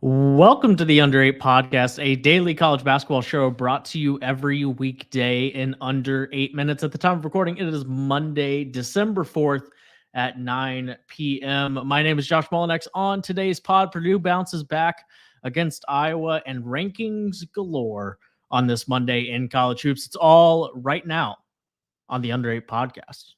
Welcome to the Under 8 Podcast, a daily college basketball show brought to you every weekday in under 8 minutes. At the time of recording, it is Monday, December 4th at 9 p.m. My name is Josh Mullenix. On today's pod, Purdue bounces back against Iowa and rankings galore on this Monday in college hoops. It's all right now on the Under 8 Podcast.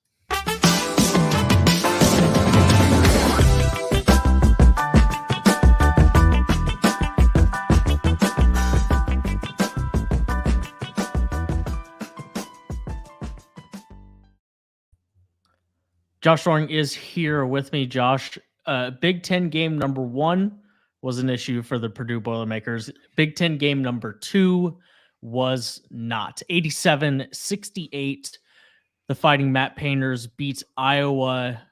Josh Doering is here with me. Josh, Big Ten game number 1 was an issue for the Purdue Boilermakers. Big Ten game number 2 was not. 87-68. The Fighting Matt Painters beat Iowa,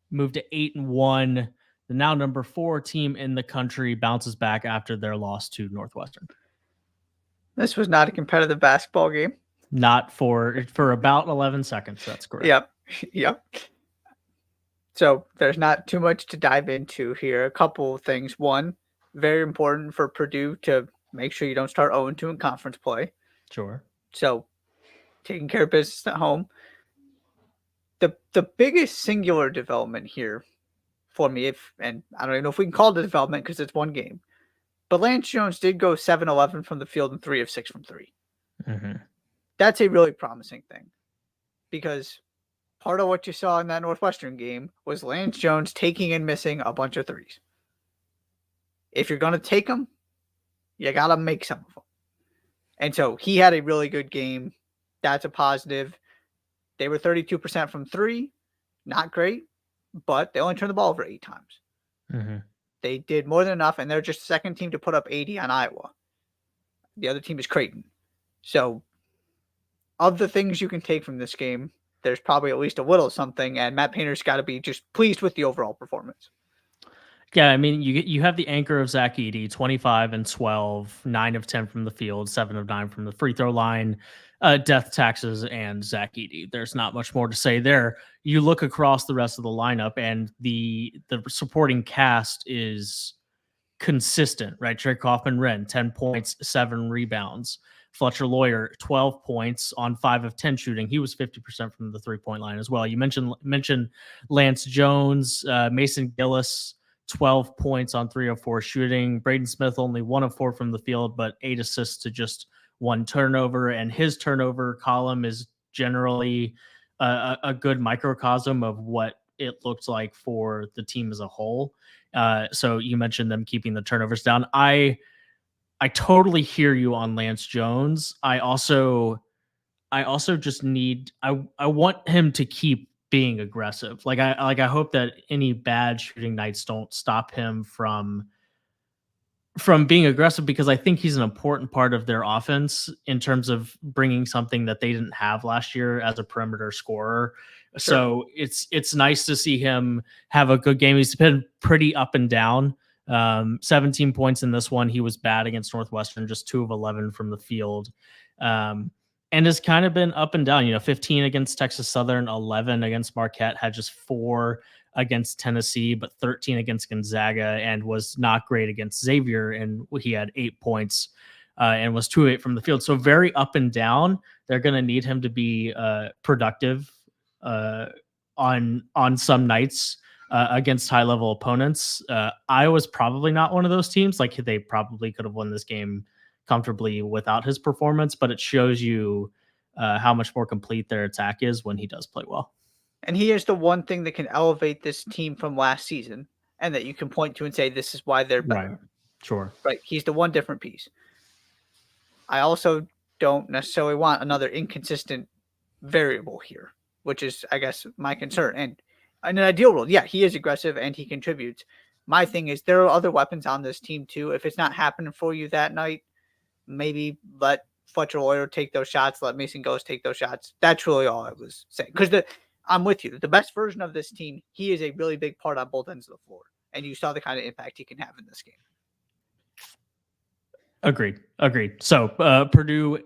moved to 8-1. The now number 4 team in the country bounces back after their loss to Northwestern. This was not a competitive basketball game. Not for about 11 seconds. That's correct. Yep. So there's not too much to dive into here. A couple of things. One, very important for Purdue to make sure you don't start 0-2 in conference play. Sure. So taking care of business at home. The biggest singular development here for me, and I don't even know if we can call it a development because it's one game, but Lance Jones did go 7-11 from the field and 3 of 6 from 3. Mm-hmm. That's a really promising thing because part of what you saw in that Northwestern game was Lance Jones taking and missing a bunch of threes. If you're going to take them, you got to make some of them. And so he had a really good game. That's a positive. They were 32% from 3. Not great, but they only turned the ball over 8 times. Mm-hmm. They did more than enough, and they're just the second team to put up 80 on Iowa. The other team is Creighton. So of the things you can take from this game, there's probably at least a little something, and Matt Painter's got to be just pleased with the overall performance. Yeah, I mean, you have the anchor of Zach Edey, 25 and 12, 9 of 10 from the field, 7 of 9 from the free throw line, death taxes, and Zach Edey. There's not much more to say there. You look across the rest of the lineup, and the supporting cast is consistent, right? Trey Kaufman-Renn, 10 points, 7 rebounds. Fletcher Lawyer, 12 points on 5 of 10 shooting. He was 50% from the three-point line as well. You mentioned Lance Jones, Mason Gillis, 12 points on 3 of 4 shooting. Braden Smith, only 1 of 4 from the field, but 8 assists to just 1 turnover. And his turnover column is generally a good microcosm of what it looked like for the team as a whole. So you mentioned them keeping the turnovers down. I totally hear you on Lance Jones. I also just need I want him to keep being aggressive. I hope that any bad shooting nights don't stop him from being aggressive, because I think he's an important part of their offense in terms of bringing something that they didn't have last year as a perimeter scorer. Sure. So it's nice to see him have a good game. He's been pretty up and down. 17 points in this one. He was bad against Northwestern, just 2 of 11 from the field. And has kind of been up and down, 15 against Texas Southern, 11 against Marquette, had just 4 against Tennessee, but 13 against Gonzaga, and was not great against Xavier. And he had 8 points and was 2 of 8 from the field. So very up and down. They're going to need him to be productive on some nights against high-level opponents. Iowa's probably not one of those teams. Like, they probably could have won this game comfortably without his performance, but it shows you how much more complete their attack is when he does play well. And he is the one thing that can elevate this team from last season, and that you can point to and say, this is why they're better. Right. Sure. Right. He's the one different piece. I also don't necessarily want another inconsistent variable here, which is, I guess, my concern. And in an ideal world, yeah, he is aggressive and he contributes. My thing is, there are other weapons on this team too. If it's not happening for you that night, maybe let Fletcher Lawyer take those shots, let Mason Gillis take those shots. That's really all I was saying. Because I'm with you. The best version of this team, he is a really big part on both ends of the floor. And you saw the kind of impact he can have in this game. Agreed. So Purdue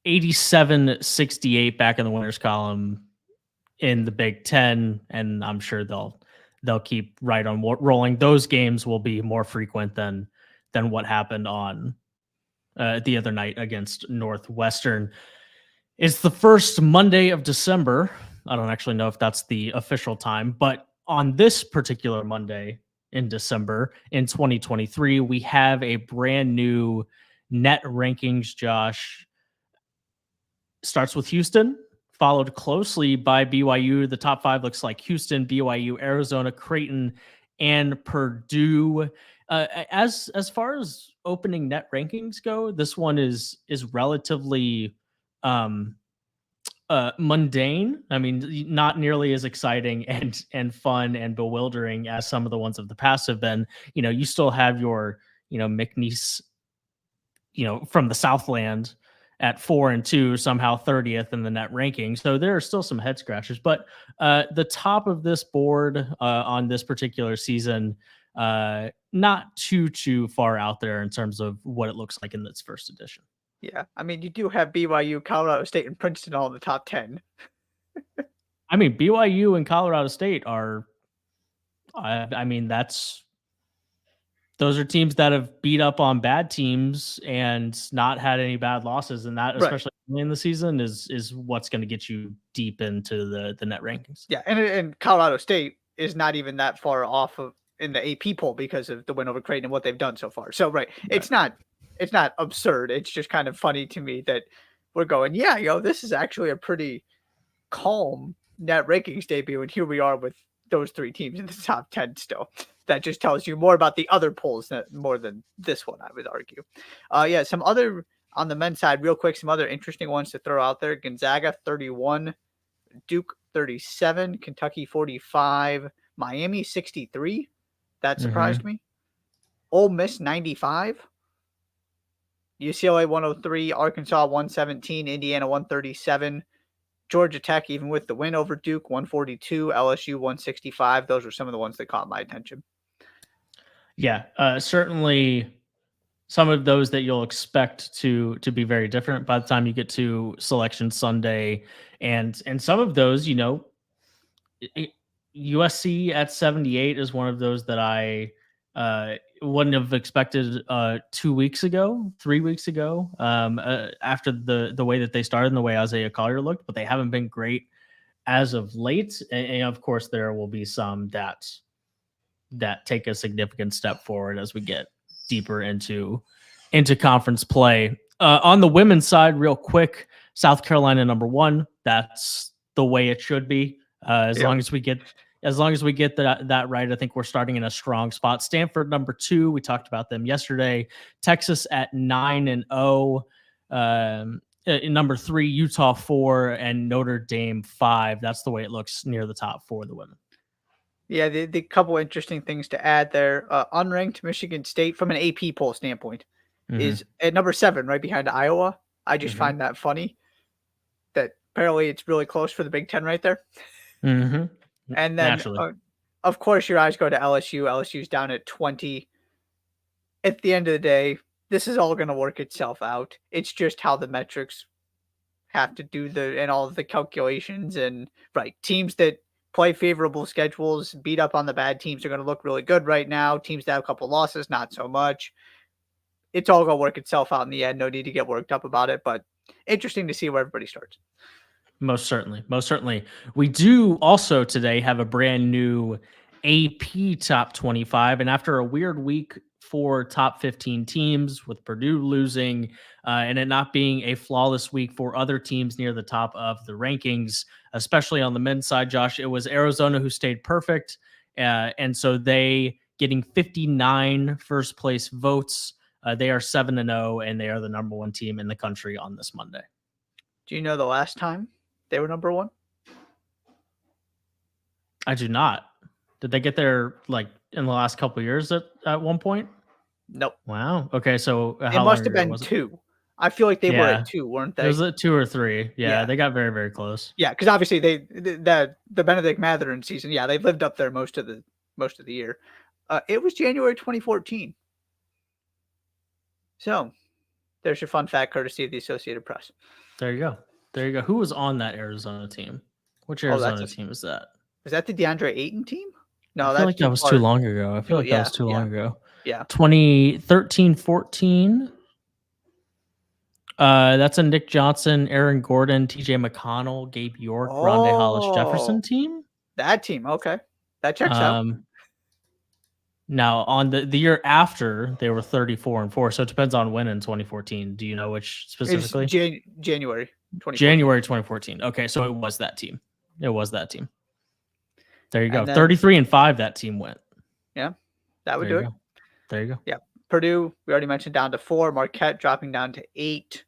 87-68 back in the winners column in the Big Ten, and I'm sure they'll keep right on rolling. Those games will be more frequent than than what happened on the other night against Northwestern. It's the first Monday of December. I don't actually know if that's the official time, but on this particular Monday in December in 2023, we have a brand new net rankings, Josh. Starts with Houston, followed closely by BYU. The top 5 looks like Houston, BYU, Arizona, Creighton, and Purdue. As far as opening net rankings go, this one is relatively mundane. I mean, not nearly as exciting and fun and bewildering as some of the ones of the past have been. You still have your McNeese, from the Southland at 4 and 2, somehow 30th in the net ranking. So there are still some head scratchers, but the top of this board on this particular season, not too far out there in terms of what it looks like in its first edition. Yeah, I mean, you do have BYU, Colorado State, and Princeton all in the top 10. I mean, BYU and Colorado State are, those are teams that have beat up on bad teams and not had any bad losses, and that, especially in the season, is what's going to get you deep into the net rankings. Yeah, and Colorado State is not even that far off of in the AP poll because of the win over Creighton and what they've done so far. So it's not absurd. It's just kind of funny to me that we're going, this is actually a pretty calm net rankings debut, and here we are with those 3 teams in the top 10 still. That just tells you more about the other polls more than this one, I would argue. Some other on the men's side, real quick, some other interesting ones to throw out there. Gonzaga 31, Duke 37, Kentucky 45, Miami 63. That surprised me. Ole Miss 95, UCLA 103, Arkansas 117, Indiana 137, Georgia Tech, even with the win over Duke, 142, LSU 165. Those were some of the ones that caught my attention. Yeah, certainly some of those that you'll expect to be very different by the time you get to Selection Sunday, and some of those, USC at 78 is one of those that I wouldn't have expected 2 weeks ago, 3 weeks ago, after the way that they started and the way Isaiah Collier looked, but they haven't been great as of late. And of course, there will be some that take a significant step forward as we get deeper into conference play. On the women's side, real quick, South Carolina #1. That's the way it should be. As long as we get that right, I think we're starting in a strong spot. Stanford #2. We talked about them yesterday. Texas at 9-0. #3, Utah 4, and Notre Dame 5. That's the way it looks near the top for the women. Yeah, the couple interesting things to add there. Unranked Michigan State from an AP poll standpoint is at #7, right behind Iowa. I just find that funny that apparently it's really close for the Big Ten right there. And then, of course, your eyes go to LSU. LSU's down at 20. At the end of the day, this is all going to work itself out. It's just how the metrics have to do and all of the calculations, and teams that play favorable schedules, beat up on the bad teams, are going to look really good right now. Teams that have a couple losses, not so much. It's all going to work itself out in the end. No need to get worked up about it, but interesting to see where everybody starts. Most certainly. We do also today have a brand new AP top 25. And after a weird week for top 15 teams, with Purdue losing and it not being a flawless week for other teams near the top of the rankings, especially on the men's side, Josh, it was Arizona who stayed perfect. And so they getting 59 first place votes. They are 7-0, and they are the #1 team in the country on this Monday. Do you know the last time they were #1? I do not. Did they get there in the last couple of years at one point? Nope. Wow. Okay, so it must have been 2. I feel like they were at 2, weren't they? It was at 2 or 3. Yeah, they got very, very close. Yeah, because obviously the Benedict Mathurin season, they lived up there most of the year. It was January 2014. So there's your fun fact, courtesy of the Associated Press. There you go. Who was on that Arizona team? Which Arizona team is that? Is that the DeAndre Ayton team? No, I feel like that was too long ago. I feel like that was too long ago. Yeah. 2013-14. That's a Nick Johnson, Aaron Gordon, TJ McConnell, Gabe York, Rondé Hollis Jefferson team. That team. Okay. That checks out. Now on the year after, they were 34-4. So it depends on when in 2014. Do you know which specifically? It's January 2014. January 2014. Okay, so it was that team. There you go. then, 33-5 that team went. Yeah. That would do it. There you go. Yeah. Purdue, we already mentioned, down to 4. Marquette dropping down to 8.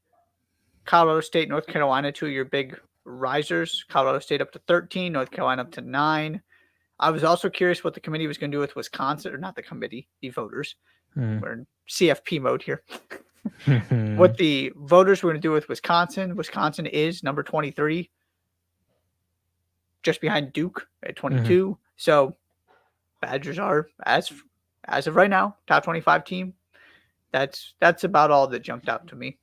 Colorado State, North Carolina, 2 of your big risers. Colorado State up to 13, North Carolina up to 9. I was also curious what the committee was going to do with Wisconsin, or not the committee, the voters. We're in CFP mode here. What the voters were going to do with Wisconsin. Wisconsin is number 23, just behind Duke at 22. So Badgers are, as of right now, top 25 team. That's about all that jumped out to me.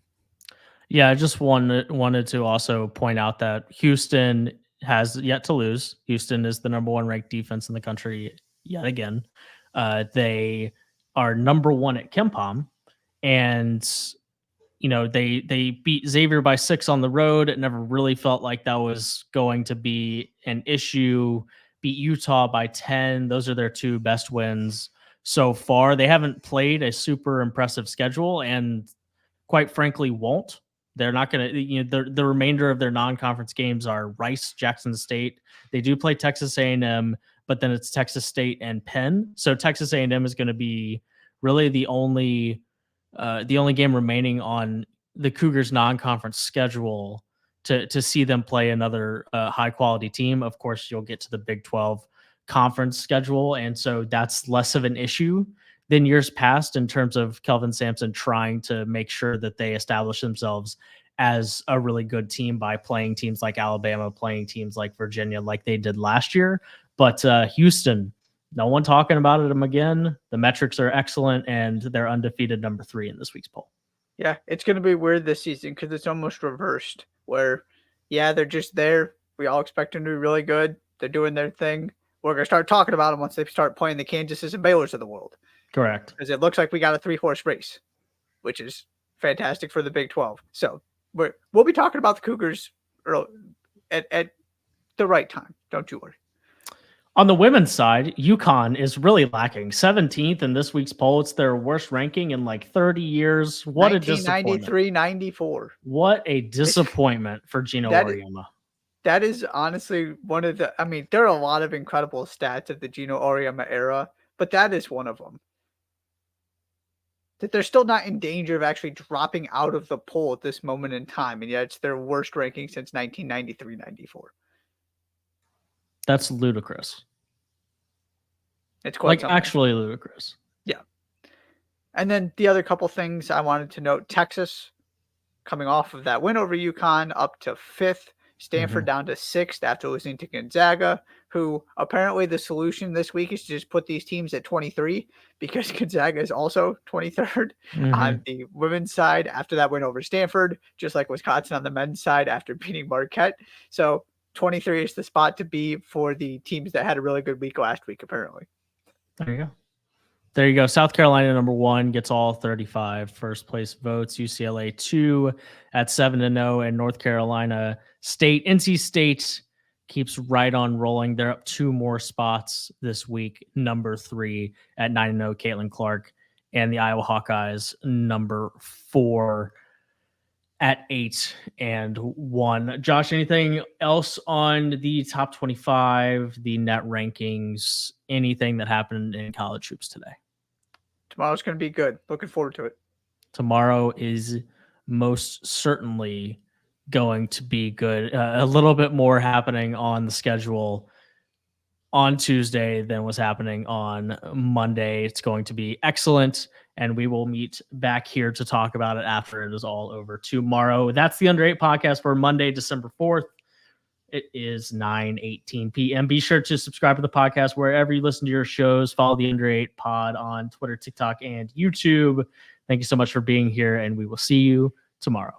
Yeah, I just wanted to also point out that Houston has yet to lose. Houston is the number 1 ranked defense in the country yet again. They are number 1 at KenPom, and they beat Xavier by 6 on the road. It never really felt like that was going to be an issue. Beat Utah by 10. Those are their 2 best wins so far. They haven't played a super impressive schedule, and quite frankly won't. They're not going to, the remainder of their non-conference games are Rice, Jackson State. They do play Texas A&M, but then it's Texas State and Penn. So Texas A&M is going to be really the only game remaining on the Cougars non-conference schedule to see them play another high quality team. Of course, you'll get to the Big 12 conference schedule. And so that's less of an issue than years past in terms of Kelvin Sampson trying to make sure that they establish themselves as a really good team by playing teams like Alabama, playing teams like Virginia, like they did last year. But Houston, no one talking about them again. The metrics are excellent, and they're undefeated number 3 in this week's poll. Yeah, it's going to be weird this season because it's almost reversed where, they're just there. We all expect them to be really good. They're doing their thing. We're going to start talking about them once they start playing the Kansases and Baylors of the world. Correct. Because it looks like we got a 3-horse race, which is fantastic for the Big 12. So we'll be talking about the Cougars at the right time. Don't you worry. On the women's side, UConn is really lacking. 17th in this week's poll. It's their worst ranking in like 30 years. What a disappointment. 1993-94. What a disappointment for Gino Auriemma. That is honestly one of the, there are a lot of incredible stats of the Gino Auriemma era, but that is one of them. That they're still not in danger of actually dropping out of the poll at this moment in time, and yet it's their worst ranking since 1993-94. That's ludicrous. It's quite something. Actually ludicrous. Yeah. And then the other couple things I wanted to note, Texas coming off of that win over UConn up to 5th, Stanford down to 6th after losing to Gonzaga, who apparently the solution this week is to just put these teams at 23 because Gonzaga is also 23rd on the women's side after that win over Stanford, just like Wisconsin on the men's side after beating Marquette. So 23 is the spot to be for the teams that had a really good week last week, apparently. There you go. South Carolina, number 1, gets all 35 first place votes. UCLA 2 at 7-0, and North Carolina State, NC State keeps right on rolling. They're up 2 more spots this week. Number 3 at 9-0, Caitlin Clark, and the Iowa Hawkeyes, number 4 at 8-1. Josh, anything else on the top 25, the net rankings, anything that happened in college hoops today? Tomorrow's going to be good. Looking forward to it. Tomorrow is most certainly going to be good. A little bit more happening on the schedule on Tuesday than was happening on Monday. It's going to be excellent, and we will meet back here to talk about it after it is all over tomorrow. That's the Under 8 podcast for Monday, December 4th. It is 9:18 p.m. Be sure to subscribe to the podcast wherever you listen to your shows. Follow the Under 8 pod on Twitter, TikTok, and YouTube. Thank you so much for being here, and we will see you tomorrow.